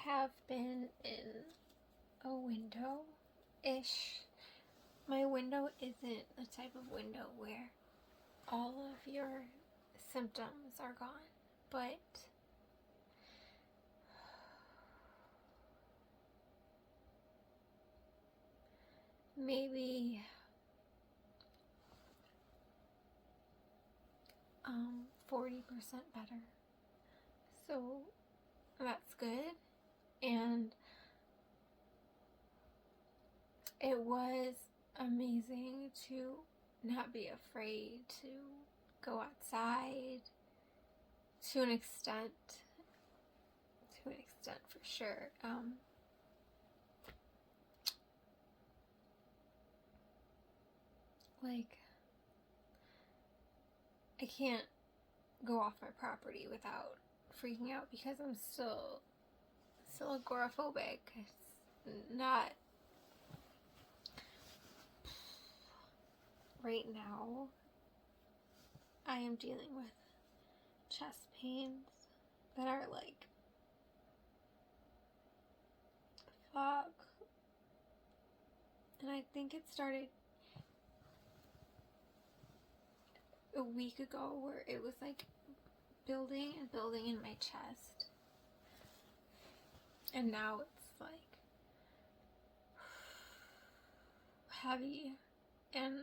have been in a window-ish. My window isn't the type of window where all of your symptoms are gone, but maybe 40% better. So that's good. And it was amazing to not be afraid to go outside to an extent for sure. Like, I can't go off my property without freaking out because I'm still agoraphobic. It's not right now. I am dealing with chest pains that are like, fuck. And I think it started a week ago where it was like building and building in my chest. And now it's like heavy and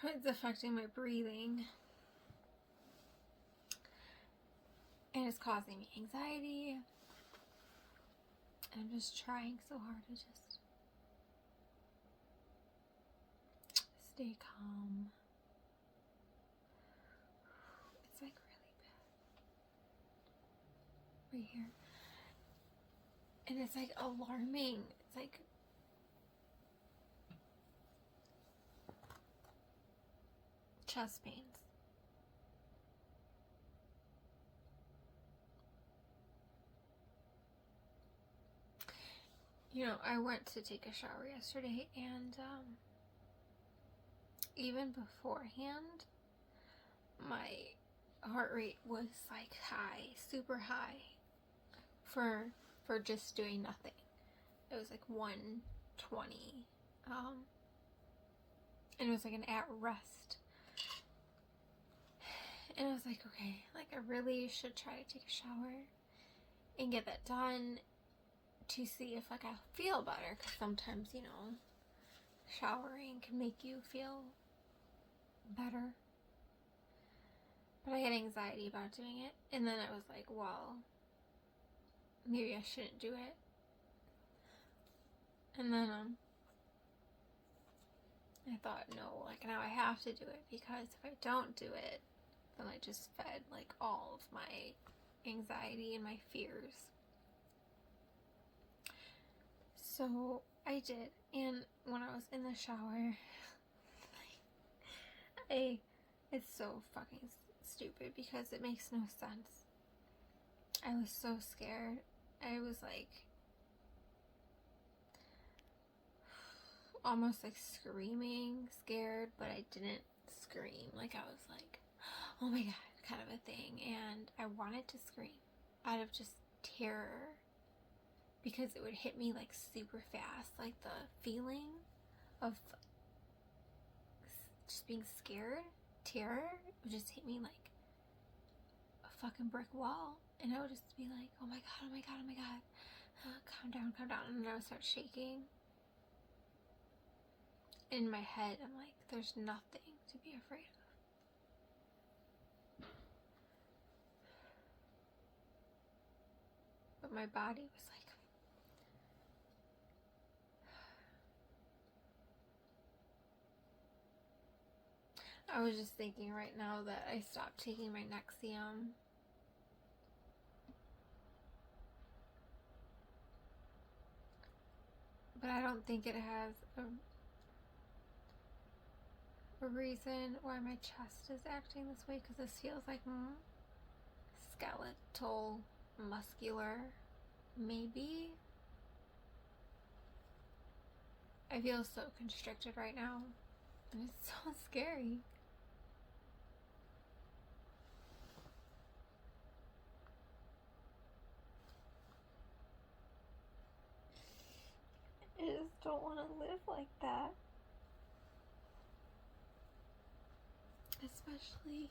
it's affecting my breathing. And it's causing me anxiety. And I'm just trying so hard to just stay calm. It's like really bad. Right here. And it's like alarming. It's like chest pains. You know, I went to take a shower yesterday, and even beforehand, my heart rate was like high, super high for just doing nothing. It was like 120, and it was like an at rest. And I was like, okay, like I really should try to take a shower and get that done to see if like I feel better, because sometimes, you know, showering can make you feel better. But I had anxiety about doing it, and then I was like, well, maybe I shouldn't do it. And then I thought, no, like now I have to do it, because if I don't do it, then I just fed like all of my anxiety and my fears. So I did, and when I was in the shower, it's so fucking stupid because it makes no sense. I was so scared. I was like almost like screaming, scared, but I didn't scream. Like I was like, oh my god, kind of a thing. And I wanted to scream out of just terror, because it would hit me like super fast. Like the feeling of just being scared, terror, would just hit me like a fucking brick wall. And I would just be like, oh my god, oh my god, oh my god. Calm down, calm down. And then I would start shaking. In my head, I'm like, there's nothing to be afraid of. But my body was like, I was just thinking right now that I stopped taking my Nexium. But I don't think it has a reason why my chest is acting this way, because this feels like skeletal, muscular, maybe. I feel so constricted right now, and it's so scary. don't want to live like that. Especially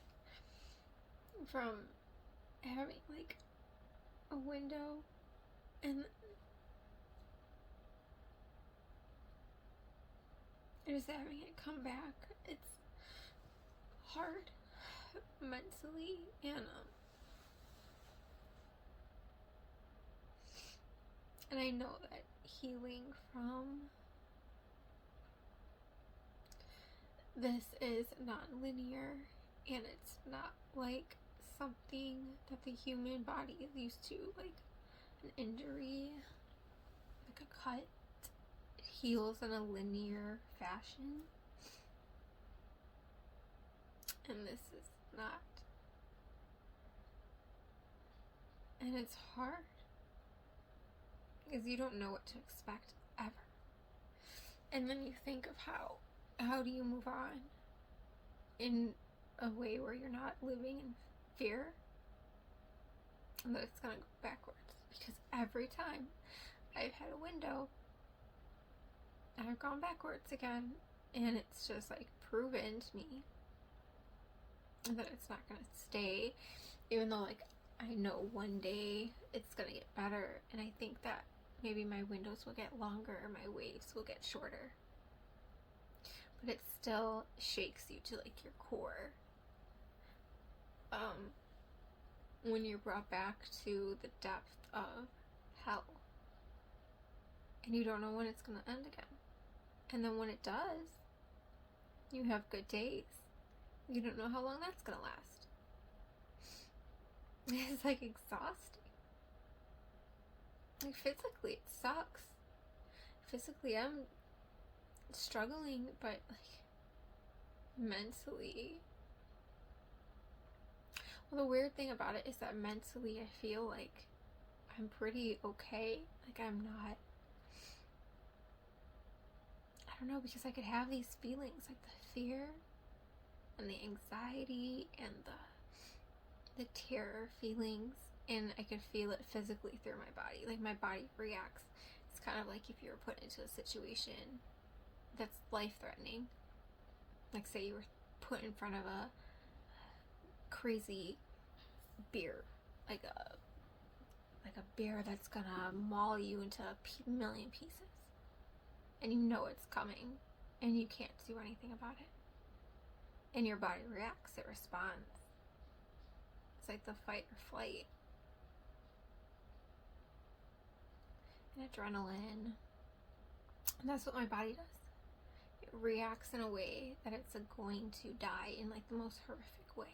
from having like a window and just having it come back. It's hard mentally, and I know that healing from this is non-linear, and it's not like something that the human body is used to, like an injury, like a cut. It heals in a linear fashion, and this is not. And it's hard because you don't know what to expect ever. And then you think of how do you move on in a way where you're not living in fear and that it's gonna go backwards. Because every time I've had a window, I've gone backwards again, and it's just like proven to me that it's not gonna stay, even though like I know one day it's gonna get better, and I think that maybe my windows will get longer, my waves will get shorter, but it still shakes you to like your core. When you're brought back to the depth of hell, and you don't know when it's gonna end again, and then when it does, you have good days. You don't know how long that's gonna last. It's like exhausting. Like physically it sucks. Physically I'm struggling, but like mentally, well, the weird thing about it is that mentally I feel like I'm pretty okay. Like I'm not, I don't know, because I could have these feelings like the fear and the anxiety and the terror feelings, and I could feel it physically through my body. Like my body reacts. It's kind of like if you were put into a situation that's life-threatening. Like say you were put in front of a crazy bear, like a bear that's gonna maul you into a million pieces, and you know it's coming, and you can't do anything about it, and your body reacts, it responds. It's like the fight or flight. And adrenaline. And that's what my body does. It reacts in a way that it's going to die in like the most horrific way.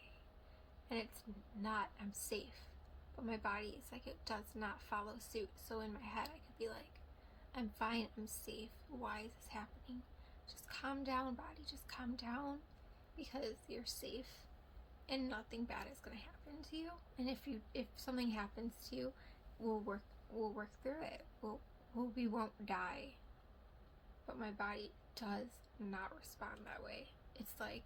And it's not, I'm safe. But my body is like, it does not follow suit. So in my head I could be like, I'm fine, I'm safe. Why is this happening? Just calm down, body, just calm down. Because you're safe. And nothing bad is going to happen to you. And if something happens to you, we'll work through it. We won't die. But my body does not respond that way. It's like,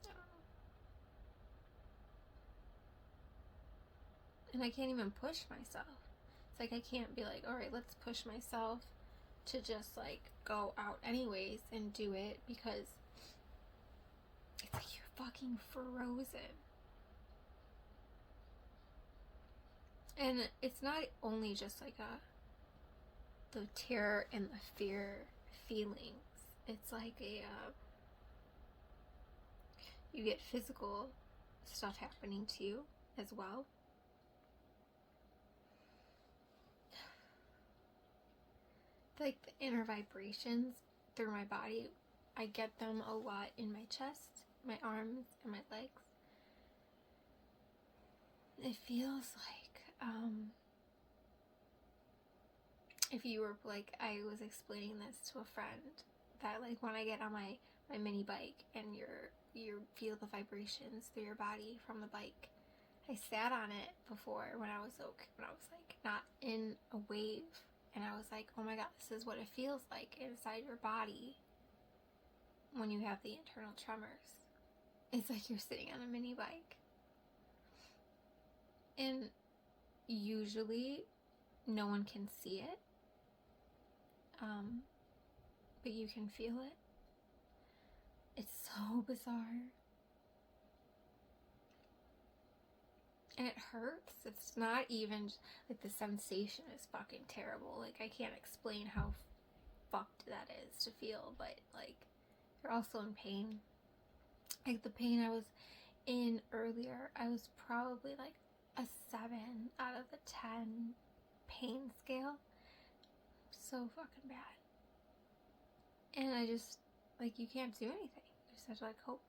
I don't know. And I can't even push myself. It's like I can't be like, all right, let's push myself to just like go out anyways and do it, because it's like you're fucking frozen. And it's not only just like the terror and the fear feelings. It's like you get physical stuff happening to you as well. Like the inner vibrations through my body, I get them a lot in my chest, my arms, and my legs. It feels like if you were like, I was explaining this to a friend, that like when I get on my mini bike and you feel the vibrations through your body from the bike. I sat on it before when I was like not in a wave, and I was like, oh my god, this is what it feels like inside your body when you have the internal tremors. It's like you're sitting on a mini bike. And usually no one can see it, but you can feel it. It's so bizarre. And it hurts. It's not even, like, the sensation is fucking terrible. Like, I can't explain how fucked that is to feel, but, like, you're also in pain. Like, the pain I was in earlier, I was probably, like, a 7 out of a 10 pain scale. So fucking bad. And I just, like, you can't do anything. You just have to, like, cope,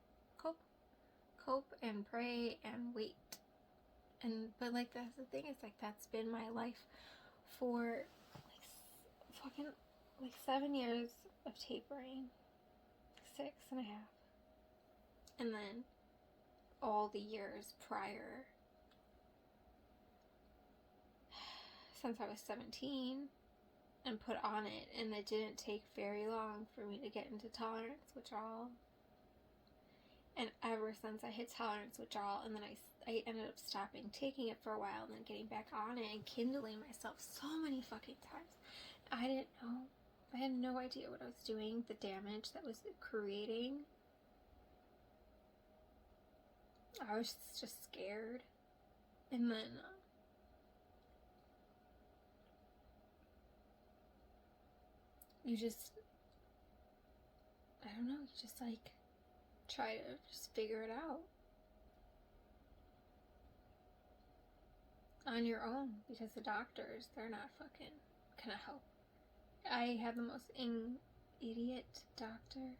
and pray, and wait. But, like, that's the thing, it's like, that's been my life for, like, fucking, like, 7 years of tapering. 6.5. And then all the years prior, since I was 17, and put on it, and it didn't take very long for me to get into tolerance withdrawal. And ever since I hit tolerance withdrawal, and then I ended up stopping taking it for a while, and then getting back on it and kindling myself so many fucking times. I didn't know. I had no idea what I was doing, the damage that was creating. I was just scared. And then you just, I don't know, you just, like, try to just figure it out on your own, because the doctors, they're not fucking gonna help. I had the most idiot doctor,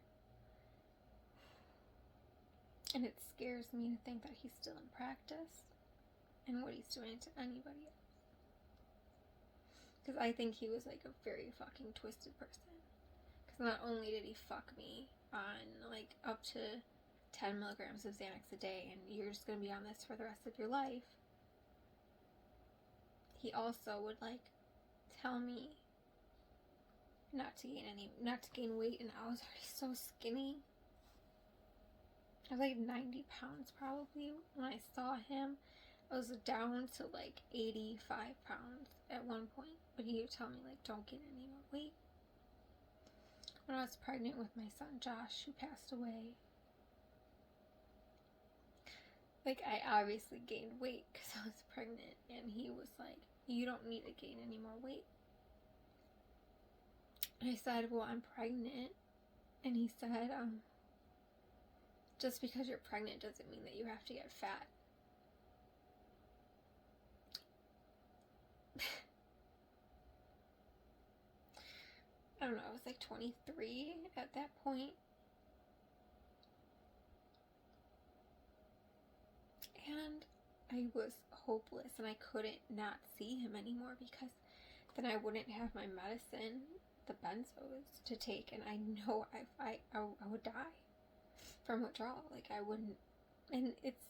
and it scares me to think that he's still in practice and what he's doing to anybody else, because I think he was, like, a very fucking twisted person. Because not only did he fuck me on, like, up to 10 milligrams of Xanax a day, and you're just gonna be on this for the rest of your life, he also would, like, tell me not to gain weight, and I was already so skinny. I was like 90 pounds probably when I saw him. I was down to like 85 pounds at one point, but he would tell me, like, don't gain any more weight. When I was pregnant with my son Josh, who passed away, like, I obviously gained weight because I was pregnant, and he was like, you don't need to gain any more weight. And I said, well, I'm pregnant. And he said, just because you're pregnant doesn't mean that you have to get fat. I don't know, I was like 23 at that point. And I was hopeless, and I couldn't not see him anymore, because then I wouldn't have my medicine, the benzos, to take, and I know I would die from withdrawal. Like, I wouldn't. And it's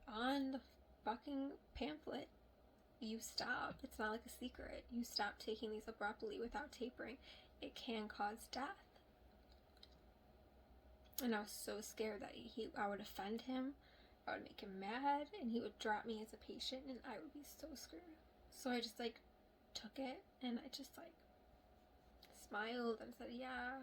on the fucking pamphlet. You stop. It's not like a secret. You stop taking these abruptly without tapering. It can cause death. And I was so scared that I would offend him, I would make him mad, and he would drop me as a patient, and I would be so screwed. So I just, like, took it, and I just, like, smiled and said, yeah.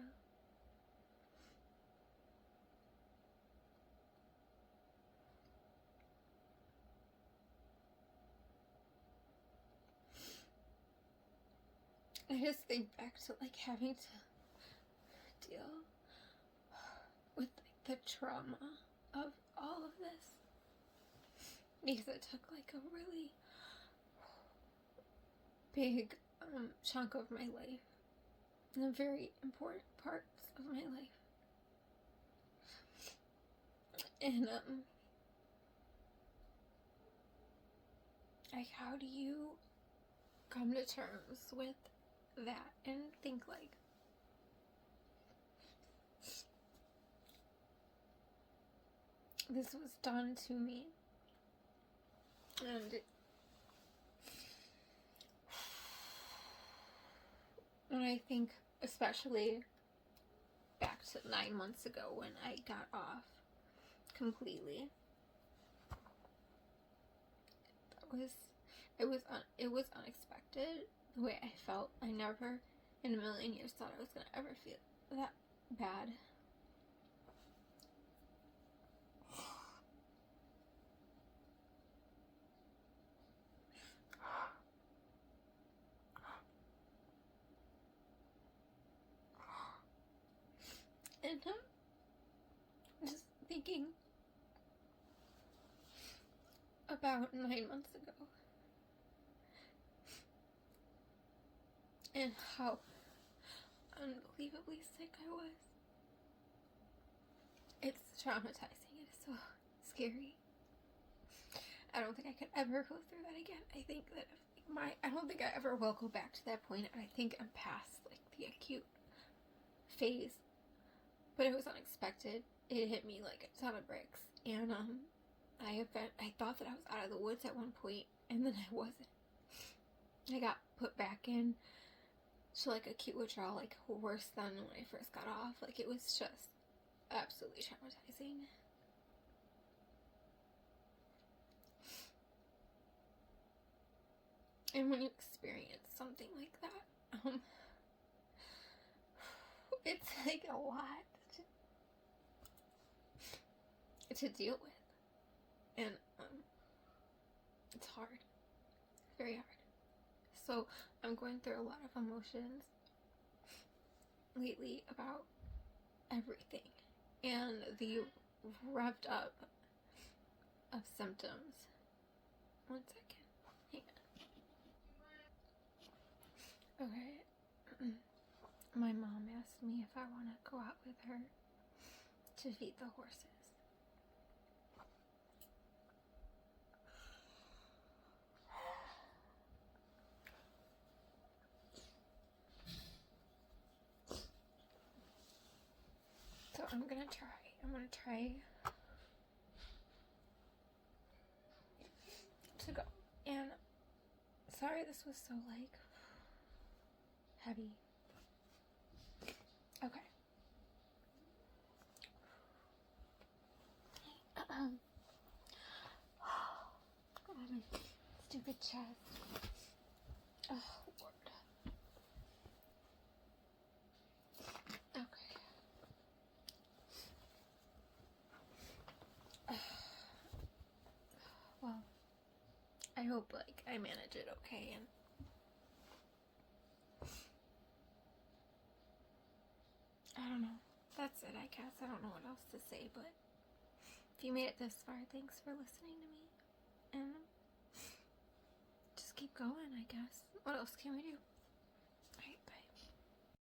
I just think back to, like, having to deal with, like, the trauma of all of this, because it took, like, a really big chunk of my life, and very important parts of my life. And like, how do you come to terms with that and think, like, this was done to me? And I think, especially back to 9 months ago when I got off completely, that was, it was unexpected the way I felt. I never in a million years thought I was gonna ever feel that bad. And I'm just thinking about 9 months ago and how unbelievably sick I was. It's traumatizing. It is so scary. I don't think I could ever go through that again. I think that I don't think I ever will go back to that point. I think I'm past like the acute phase, but it was unexpected. It hit me like a ton of bricks, and I thought that I was out of the woods at one point, and then I wasn't. I got put back in to like acute withdrawal, like worse than when I first got off. Like it was just absolutely traumatizing. And when you experience something like that, it's like a lot to deal with, and it's hard. It's very hard. So I'm going through a lot of emotions lately about everything, and the revved up of symptoms. 1 second. Hang on. Okay. My mom asked me if I want to go out with her to feed the horses. So I'm gonna try to go. And sorry this was so like heavy. Okay. God, my stupid chest. Oh, Lord. Okay. Well, I hope like I manage it okay, and I don't know. That's it, I guess. I don't know what else to say, but if you made it this far, thanks for listening to me. And just keep going, I guess. What else can we do?